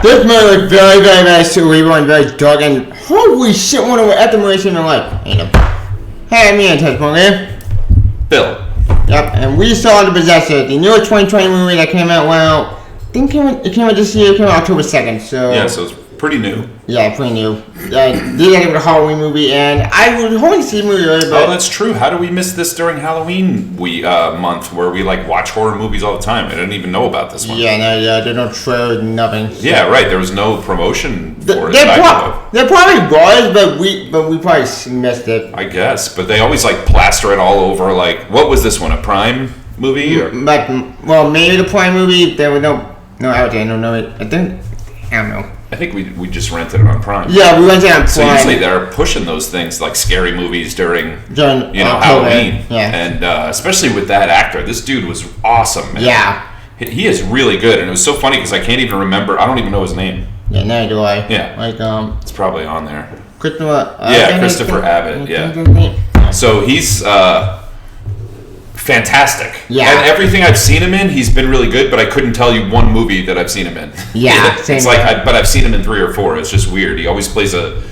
This movie was very, very, very cerebral and very dark, and holy shit, one of the admiration in life. Hey, me and Testimony. Bill. Yep, and we saw The Possessor, the newest 2020 movie that came out, well, I think it came out this year, it came out October 2nd, so... Yeah, so it's pretty new. Yeah, pretty new. These are a Halloween movie, and I was hoping to see the movie earlier, but... Oh, that's true. How do we miss this during Halloween month, where we, watch horror movies all the time? I didn't even know about this one. Yeah, there's no trailer, nothing. So. Yeah, right, there was no promotion for it There probably was, but we probably missed it. I guess, but they always, plaster it all over, what was this one, a Prime movie? Or? Well, maybe the Prime movie, there was no advertising, I don't know. I think we just rented it on Prime. Yeah, we rented it on Prime. So usually they're pushing those things like scary movies during Halloween. Yeah. And especially with that actor. This dude was awesome, man. Yeah. He is really good. And it was so funny because I can't even remember. I don't even know his name. Yeah, neither do I. Yeah. It's probably on there. Christopher Abbott, yeah. So he's... fantastic. Yeah. And everything I've seen him in, he's been really good, but I couldn't tell you one movie that I've seen him in. Yeah. It's but I've seen him in 3 or 4. It's just weird. He always plays a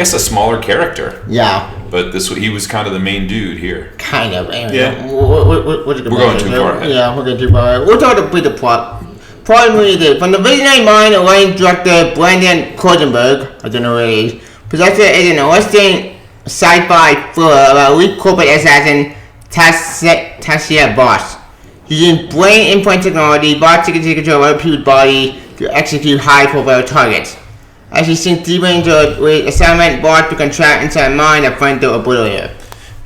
smaller character. Yeah. But he was kind of the main dude here. Kind of. Anyway, yeah. We're going too far ahead. Yeah, we're going too far ahead. We'll talk about the plot. Probably from the visionary mind of writing director Brandon Cronenberg, I don't know what it is, Possessor is an arresting sci-fi thriller about a weak corporate assassin, Tasia Boss. Using brain implant technology, Boss can take control of other people's body to execute high-profile targets. As he sinks deeper into the assignment, Boss becomes trapped inside a mind of friend to obliterate.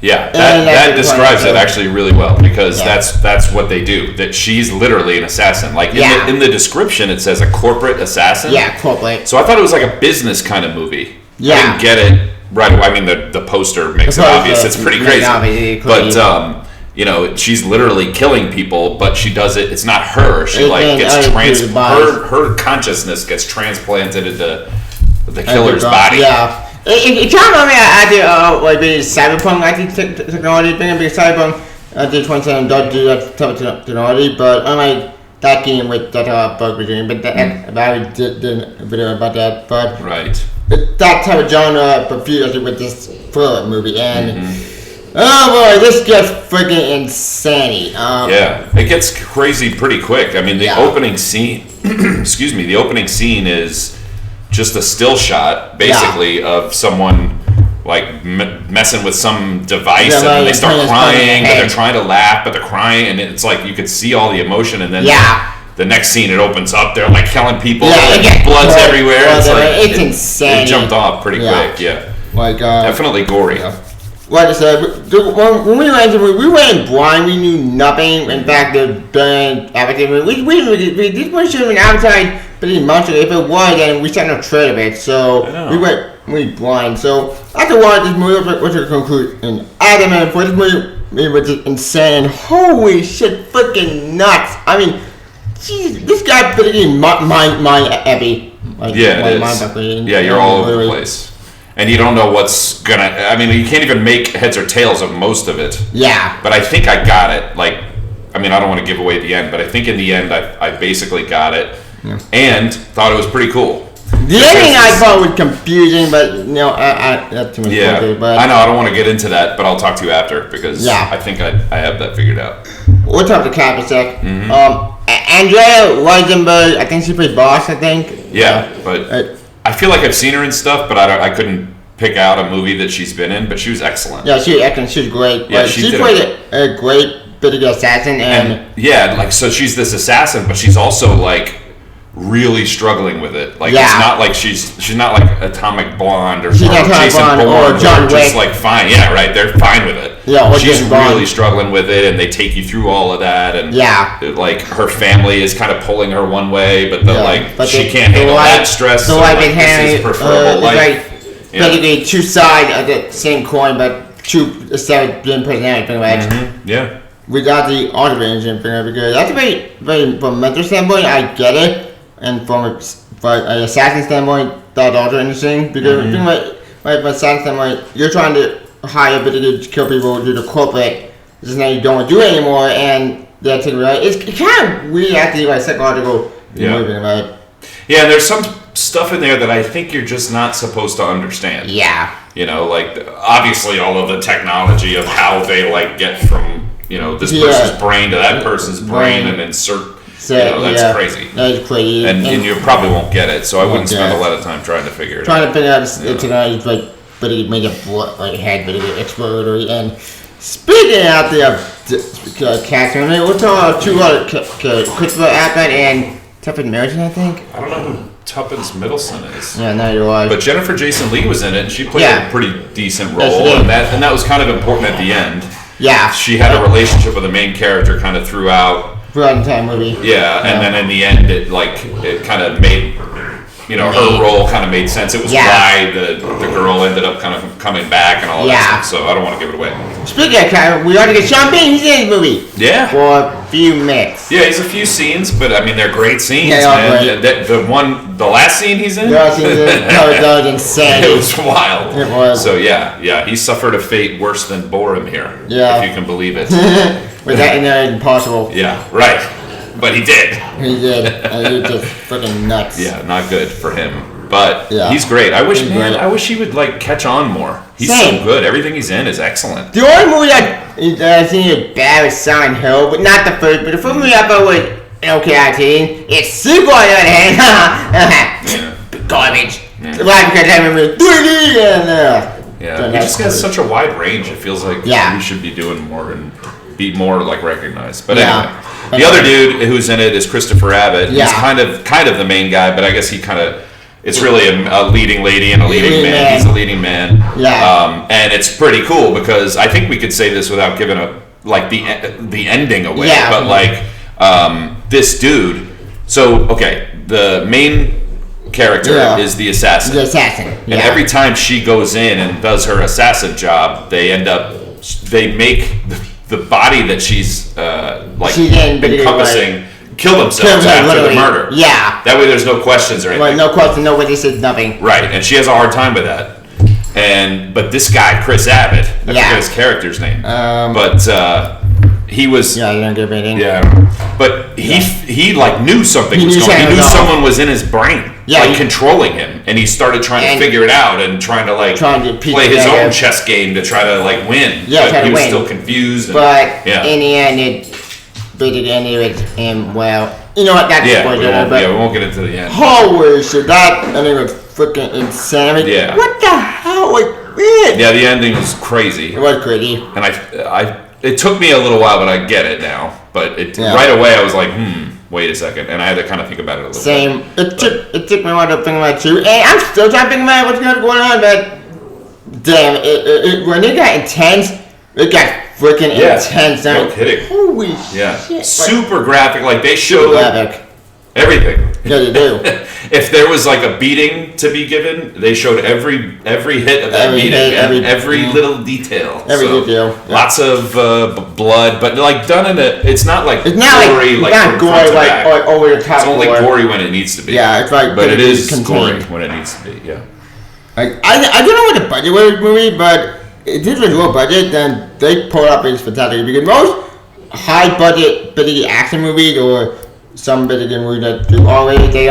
Yeah, that describes it actually really well because that's what they do. That she's literally an assassin. In the description, it says a corporate assassin. Yeah, corporate. So I thought it was like a business kind of movie. Yeah. I didn't get it right away. I mean, the poster makes it obvious. It's pretty crazy. But she's literally killing people, but she does it. It's not her. She her consciousness gets transplanted into the killer's body. Yeah. It kind of reminds me of cyberpunk technology thing, because cyberpunk did 27 does do that type of technology, but unlike that game with that bug was doing, but I did a video about that, but right. That type of genre, but fused with this thriller movie, and oh boy, this gets freaking insane. It gets crazy pretty quick. I mean, the opening scene, the opening scene is just a still shot, basically, of someone messing with some device, and then they start crying, but they're trying to laugh, but they're crying, and it's like you could see all the emotion, and then the next scene it opens up, they're killing people, blood's everywhere. It's insane. It jumped off pretty quick, definitely gory. Like I said, when we went in blind, we knew nothing. In fact, the everything. This one should have been outside pretty much. If it was, then we saw no trailer of it. So we went blind. So after watching this movie, what's your conclusion? Adam, for this movie was just insane. Holy shit, freaking nuts! I mean, jeez, this guy pretty mind heavy. You're all over the place. And you don't know what's gonna... I mean, you can't even make heads or tails of most of it. Yeah. But I think I got it. I don't want to give away the end, but I think in the end I basically got it. Yeah. And thought it was pretty cool. The ending I thought was confusing, but that's too much. But I know, I don't want to get into that, but I'll talk to you after, because I think I have that figured out. We'll talk to Cap in a sec. Andrea Weisenberg, I think she played Boss, I think. Yeah, but... I feel like I've seen her in stuff, but I couldn't pick out a movie that she's been in, but she was excellent. Yeah, she was excellent. She was great. Yeah, she played a great bit of assassin. And so she's this assassin, but she's also, really struggling with it. It's not like she's not like Atomic Blonde or Jason Bourne or John Wick. Just fine. Yeah, right. They're fine with it. Yeah, she's really struggling with it, and they take you through all of that. And her family is kind of pulling her one way, but she can't handle that stress. This is preferable life. Basically, two sides of the same coin, but two separate personalities, pretty much. Yeah. We got the auto engine because that's very from a mental standpoint, I get it. And from an assassin standpoint, that's also interesting because from an assassin standpoint, you're trying to hire people to kill people due to corporate. This is now you don't want to do it anymore, and that's it, right? It's kind of weird, actually, psychological moving, right? Yeah, and there's some stuff in there that I think you're just not supposed to understand. Yeah. Like obviously all of the technology of how they like get from this person's brain to that person's brain and insert. That's crazy. That's crazy. And you probably won't get it, so I wouldn't spend a lot of time trying to figure it out. Trying to figure out technology, but it made a head, but it exploded. And speaking out there of Catherine, we'll talk about two other Christopher Abbott and Tuppen Middleton, I think. I don't know who Tuppence Middleton is. Yeah, neither do I. But Jennifer Jason Leigh was in it, and she played a pretty decent role, and that was kind of important at the end. Yeah. She had a relationship with the main character kind of throughout the entire movie. Yeah, and then in the end, it kind of made, her role kind of made sense. It was why the girl ended up kind of coming back and all that stuff. So I don't want to give it away. Speaking of Karen, we ought to get Sean Bean. He's in the movie. Yeah. For a few minutes. Yeah, he's a few scenes, but I mean they're great scenes. Yeah, man. The last scene he's in. The last scene that was insane. It was wild. It was. So yeah, he suffered a fate worse than Boromir. Yeah. If you can believe it. With that in there, impossible. Yeah, right. But he did. He did. And he was just freaking nuts. Yeah, not good for him. But he's great. I wish he would catch on more. He's so good. Everything he's in is excellent. The only movie I've seen is bad was Silent Hill, but not the first. But the first movie I thought was okay. I've seen it's super on the other hand. Garbage. Why? Because I remember 3D and yeah, he just has such a wide range. It feels like we should be doing more and be more recognized. But anyway. The other dude who's in it is Christopher Abbott. He's kind of the main guy, but I guess it's really a leading lady and a leading man. He's a leading man. Yeah. And it's pretty cool because I think we could say this without giving the ending away. Yeah. But this dude. So the main character is the assassin. The assassin. And every time she goes in and does her assassin job, they make the body that she's encompassing kill themselves after the murder. Yeah. That way there's no questions or anything. Right, no question, nobody says nothing. Right, and she has a hard time with that. But this guy, Chris Abbott, I forget his character's name. He was. Yeah, you don't get anything. Yeah, but he knew something was going on. He knew someone was in his brain, controlling him, and he started trying to figure it out and trying to play his own chess game to try to win. Yeah, but he was still confused. But in the end, it ended with him. Well, you know what? That's we won't get into the end. Holy shit! That ending was freaking insane. I mean, what the hell? Yeah, the ending was crazy. It was crazy, and it took me a little while, but I get it now. But right away, I was like, wait a second. And I had to kind of think about it a little bit. It took me a while to think about it, too. And I'm still trying to think about what's going on, but damn, when it got intense, it got freaking intense. No kidding. Holy shit. Super graphic. They showed everything. Yeah, they do. If there was a beating to be given, they showed every hit of that beating, every little detail. Every detail. Yeah. Lots of blood, but done in a. It's not gory. It's not gory over the top. It's only gory when it needs to be. Yeah, it's but it is gory when it needs to be. Yeah. I don't know what the budget was of the movie, but it did with low budget. Then they pulled up is fantastic because most high budget big action movies or some big movies that do already they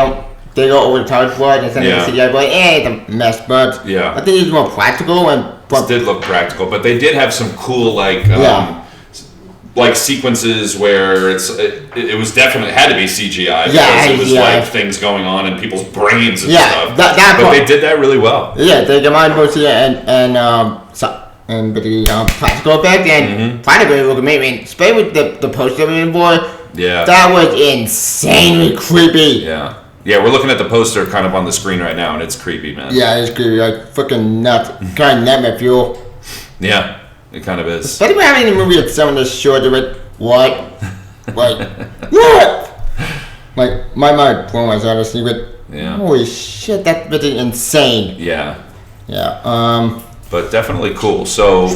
go over the top for it and send it to CGI, but it's a mess. But I think it's more practical This did look practical, but they did have some cool sequences where it was definitely had to be CGI because it was things going on in people's brains and stuff. But they did that really well. Yeah, they combined both and the practical effect and practically look amazing. Especially with the poster boy. Yeah. That was insanely creepy. Yeah. Yeah, we're looking at the poster kind of on the screen right now, and it's creepy, man. Yeah, it's creepy. Freaking nuts. Kind of nightmare fuel. Yeah, it kind of is. Especially when having a movie with some of this short of it. What? What? My mind blown myself, honestly, but holy shit, that's really insane. Yeah. Yeah. But definitely cool. So,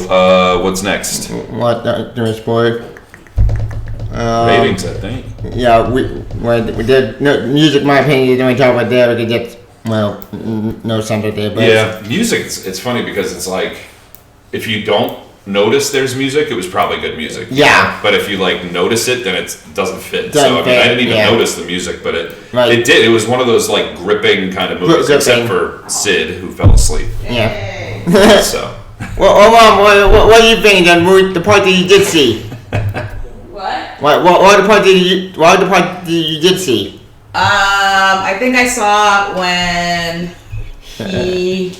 what's next? What? Doing spoiler? Ratings, I think. Yeah, we did music. My opinion, then we talk about there. We could get no something there. But music. It's funny because it's if you don't notice there's music, it was probably good music. Yeah. But if you like notice it, then it doesn't fit. Doesn't so I mean, fit, I didn't even yeah. notice the music, but it Right. did. It was one of those like gripping kind of movies, except for Sid, who fell asleep. Yeah. So. Well, Mom, what do you think of the part that you did see? What? What the part that you did see? I think I saw when he.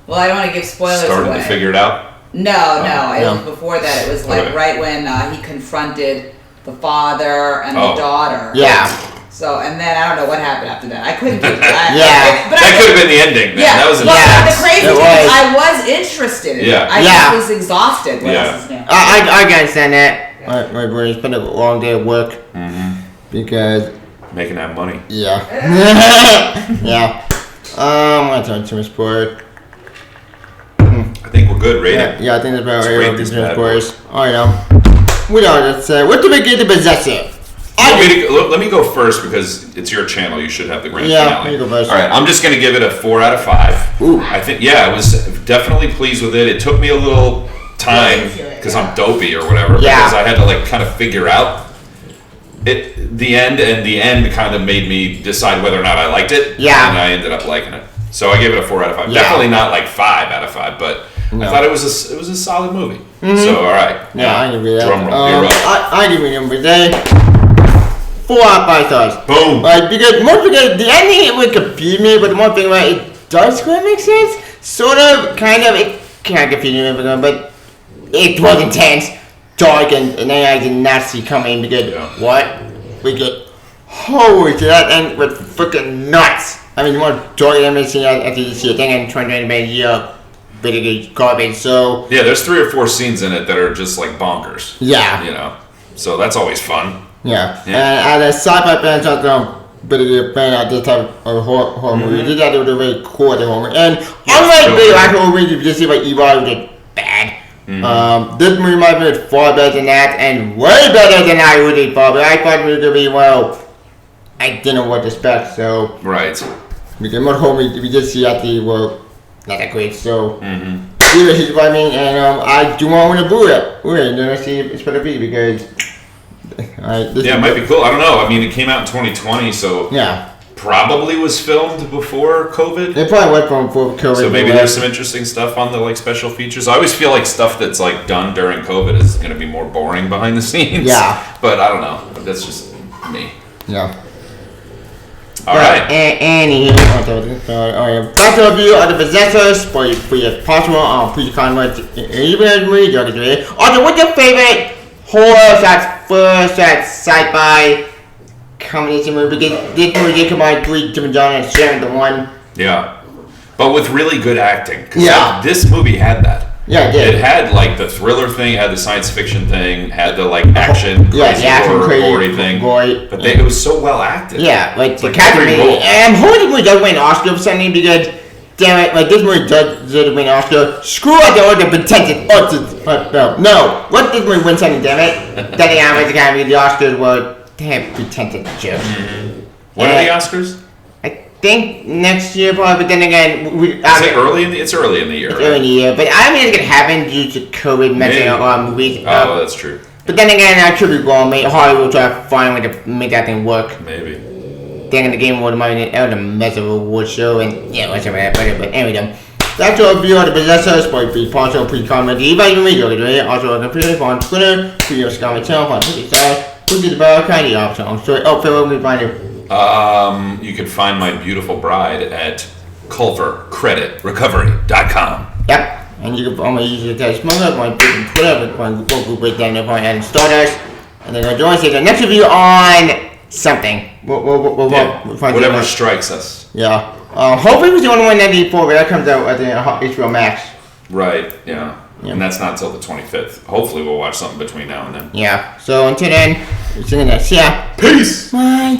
Well, I don't want to give spoilers Started away. to figure it out. No, it no. was before that. It was like Okay. right when he confronted the father and the daughter. Yeah. So, and then I don't know what happened after that. I couldn't keep Yeah. but That could have been the ending. Man. Yeah, That was well, intense. the crazy It thing is was. I was interested in Yeah. it. I Yeah. just was exhausted. What Yeah. else is new? I can understand that. My brain's been a long day of work because Making that money. yeah. Yeah. I'm gonna turn to sport. I think we're good. Rating. Yeah, I think that's about Let's right. rate Of these the bad scores. Alright, we are. Let's say, what do we get the Possessor? Let me go first because it's your channel. You should have the grand Yeah, finale. you go first. All right, I'm just going to give it a 4 out of 5. Ooh. I think, yeah, I was definitely pleased with it. It took me a little time because I'm dopey or whatever. Yeah. Because I had to like kind of figure out it. The end kind of made me decide whether or not I liked it. Yeah. And I ended up liking it. So I gave it a 4 out of 5. Yeah. Definitely not like 5 out of 5, but No. I thought it was a solid movie. So all right. Yeah, I give you that. Drum roll. You're up. I give you them today. 4 out of 5 stars. Boom. Because the ending it would confuse me, but the one thing about it does kind of make sense. Sort of, kind of, it kind of confused me, but it was intense, dark, and then I did not see coming because what? We get holy to that end was freaking nuts. I mean, more dark than I've seen after you see a thing and 20 minutes video garbage. So Yeah, there's 3 or 4 scenes in it that are just like bonkers. yeah. You know, so that's always fun. Yeah. Yeah. And as a sci-fi fan, I'm a bit of a fan of this type of horror movie. This is a very cool horror movie. And unlike the actual movie, you just see what evil was just bad. This movie might be far better than that, and way better than I really thought. But I thought it was going to be, well, I didn't know what to expect. So, Right. because most horror movies we just see at the, well, not that great. So, this is what I mean. And I do want to boot it. And then I see if it's going to be because. Yeah, it might be cool. I don't know. I mean, it came out in 2020, so Yeah. probably was filmed before COVID. It probably went from COVID. So maybe there's some interesting stuff on the like special features. I always feel like stuff that's like done during COVID is going to be more boring behind the scenes. Yeah. But I don't know. That's just me. Yeah. All right. Back to review of the Possessors for your possible pre-convert even movie. Also, what's your favorite horror/sci-fi combination movie? Because this movie combined 3 different genres sharing the one. Yeah. But with really good acting. 'Cause, Yeah. like, this movie had that. Yeah, it did. It had like the thriller thing, had the science fiction thing, had the like action, Yeah, crazy the action, horror, crazy, gory thing. gory, But it was so well acted. Yeah, like It's the like Captain every movie. role. And I'm hoping we don't win an Oscar for something because, damn it, like this movie does win an Oscar. Screw out the other pretended. No. Let this movie win something, damn it. Then the Average Academy, the Oscars were damn pretended jerks. When are the Oscars? I think next year probably, but then again, Is it early in the? It's early in the year. It's Right? early in the year, but I mean it's gonna happen due to COVID messing Maybe. up a lot of movies. Oh, that's true. But then again, I could be wrong. Hollywood will try to find a way to make that thing work. Maybe. Thing in the game award money and a massive award show and yeah, what's that? But anyway, then that's our review of the Possessors by partial pre-comment. Even me, also on on Twitter, video comment channel on Twitter. Who did the bell? Kindly option. I'm sorry. Oh, Phil, we find you. You can find my beautiful bride at culvercreditrecovery.com. Yep. And you can only use the text smoker, my Twitter, my Google group breakdown of and Stardust. And then join us in the next review on something. We'll find Whatever strikes us. Yeah. Hopefully we're the only one that before, but that comes out at the HBO Max. Right. Yeah. And that's not till the 25th. Hopefully we'll watch something between now and then. Yeah. So until then, we'll see you next. Yeah. Peace. Bye.